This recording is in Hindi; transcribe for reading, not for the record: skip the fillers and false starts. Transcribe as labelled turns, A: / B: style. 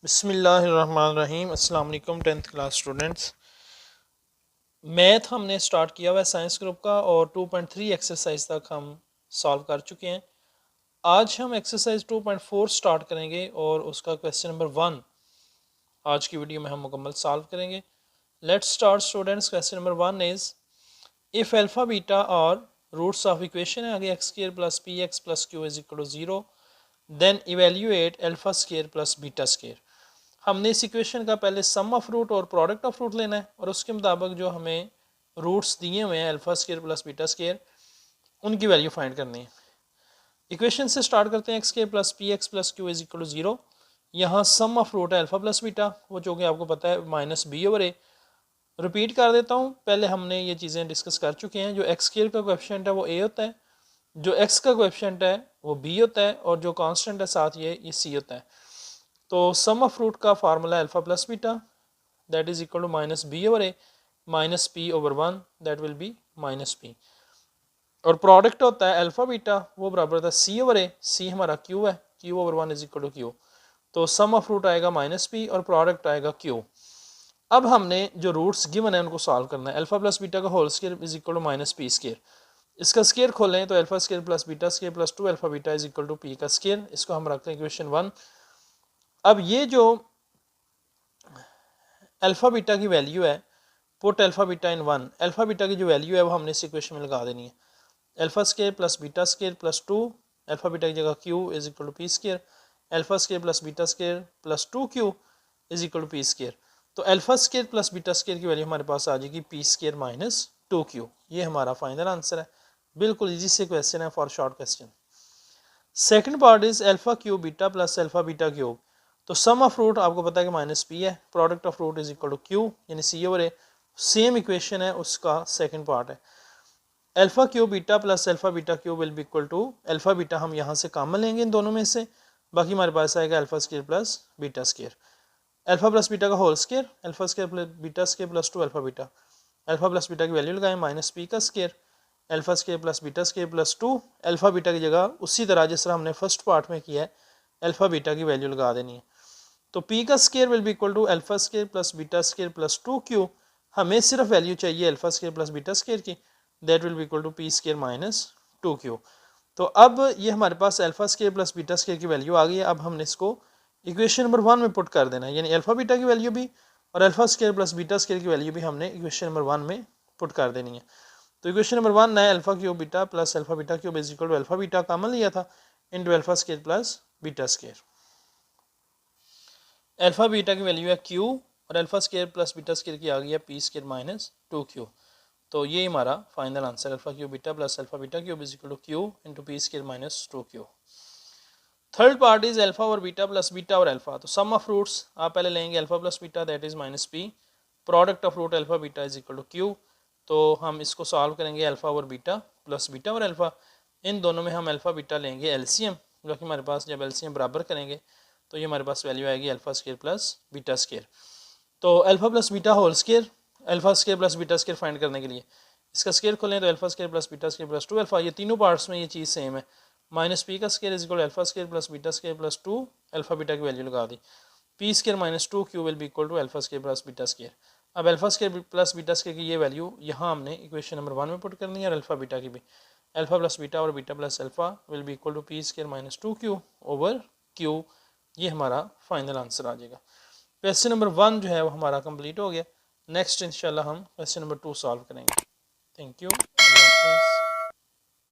A: बिस्मिल्लाहिर्रहमानिर्रहीम। अस्सलाम वालेकुम 10th क्लास स्टूडेंट्स। मैथ हमने स्टार्ट किया हुआ है साइंस ग्रुप का और 2.3 एक्सरसाइज तक हम सॉल्व कर चुके हैं। आज हम एक्सरसाइज 2.4 स्टार्ट करेंगे और उसका क्वेश्चन नंबर 1 आज की वीडियो में हम मुकम्मल सॉल्व करेंगे। Let's start students. Question number 1 is if alpha beta और रूट्स ऑफ इक्वेशन है आगे x square plus p x plus q is equal to 0 then evaluate alpha square plus beta square. हमने इस इक्वेशन का पहले सम ऑफ रूट और प्रोडक्ट ऑफ रूट लेना है और उसके मुताबिक जो हमें रूट्स दिए हुए हैं alpha square plus beta square उनकी वैल्यू फाइंड करनी है। इक्वेशन से स्टार्ट करते हैं x square plus p x plus q is equal to 0। यहाँ सम ऑफ रूट है अल्फा प्लस बीटा, वो जो कि आपको पता है minus b over a. Repeat कर देता हूँ, पहले हमने ये चीज़ें डिस्कस कर चुके हैं। जो एक्स स्क्वायर का कोएफिशिएंट है वो ए होता है, जो एक्स का कोएफिशिएंट है वो बी होता है और जो कांस्टेंट है साथ ये सी होता है। तो सम ऑफ रूट का formula alpha plus beta that is equal to minus b over a minus p over 1 that will be minus p. और प्रोडक्ट होता है अल्फा बीटा, वो बराबर होता है सी ओवर ए, सी हमारा क्यू है, q over 1 is equal to q. तो सम ऑफ रूट आएगा माइनस पी और प्रोडक्ट आएगा क्यू। अब हमने जो रूट्स गिवन है उनको सॉल्व करना है। अल्फा प्लस बीटा का whole square is equal to minus p square. इसका स्क्वायर खोलें तो alpha square plus beta square plus 2 alpha beta is equal to p का स्क्वायर। इसको हम रखते हैं इक्वेशन 1। अब ये जो अल्फा बीटा की वैल्यू है, put alpha beta in 1, alpha beta की जो वैल्यू है वो हमने इस इक्वेशन में लगा देनी है। Alpha square plus beta square plus 2 alpha beta की जगह Q is equal to P square, alpha square plus beta square plus 2 Q is equal to P square. तो alpha square plus beta square की वैल्यू हमारे पास आ जाएगी पी स्क्वायर माइनस 2 क्यू। ये हमारा फाइनल आंसर है। बिल्कुल इजी से क्वेश्चन है for short question. Second part is alpha cube beta plus alpha beta cube. तो सम ऑफ रूट आपको पता है कि माइनस पी है, product of root is equal to q यानी c over a. Same equation है, उसका सेकंड पार्ट है alpha cube beta plus alpha beta cube will be equal to alpha beta हम यहाँ से कॉमन लेंगे इन दोनों में से, बाकी हमारे पास आएगा alpha square plus beta square. Alpha plus beta का whole square, alpha square plus beta square plus 2 alpha beta. Alpha plus beta की वैल्यू लगाएं माइनस पी का square, alpha square plus beta square plus 2 alpha beta की जगह उसी तरह जिस तरह हमने फर्स्ट पार्ट में किया है अल्फा बीटा की वैल्यू लगा देनी है। तो पी का square will be equal to alpha square plus beta square plus 2 Q. हमें सिर्फ वैल्यू चाहिए alpha square plus beta square की, that will be equal to P square minus 2 Q. तो अब ये हमारे पास alpha square plus beta square की वैल्यू आ गई है। अब हमने इसको इक्वेशन नंबर 1 में पुट कर देना है, यानी अल्फा बीटा की वैल्यू भी और alpha square plus beta square की वैल्यू भी हमने इक्वेशन नंबर 1 में पुट कर देनी है। तो इक्वेशन नंबर 1 है alpha cube beta plus alpha beta cube is equal to alpha beta common लिया था into alpha square plus beta square. Alpha beta की वैल्यू है क्यू और alpha square plus beta square की आ गई है पी स्क्वायर माइनस 2 क्यू। तो ये हमारा final answer alpha cube beta plus alpha beta cube is equal to q into p square minus 2 q. Third part is alpha और बीटा प्लस बीटा और अल्फा। तो सम ऑफ रूट्स आप पहले लेंगे alpha plus beta that is minus p, product of root alpha beta is equal to q. तो हम इसको सॉल्व करेंगे अल्फा और बीटा प्लस बीटा और अल्फा, इन दोनों में हम अल्फा बीटा लेंगे एलसीएम, जो कि हमारे पास जब एलसीएम बराबर करेंगे तो ये हमारे पास वैल्यू आएगी alpha square plus beta square. तो alpha plus beta whole square alpha square plus beta square find करने के लिए इसका स्क्वायर खोलें तो alpha square plus beta square plus 2 alpha, ये तीनों पार्ट्स में ये चीज़ सेम है। माइनस पी का square is equal alpha square plus beta square plus 2 alpha beta की वैल्यू लगा दी, P square minus 2 Q will be equal to alpha square plus beta square. अब alpha square plus beta square की ये वैल्यू यहाँ हमने इक्वेशन नंबर 1 में पुट करनी है और अल्फा बीटा की भी। अल्फा प्लस बीटा और beta plus alpha will be equal to P square minus 2 q over q. ये हमारा फाइनल आंसर आ जाएगा। क्वेश्चन नंबर 1 जो है वो हमारा कंप्लीट हो गया। नेक्स्ट इंशाल्लाह हम क्वेश्चन नंबर 2 सॉल्व करेंगे। Thank you.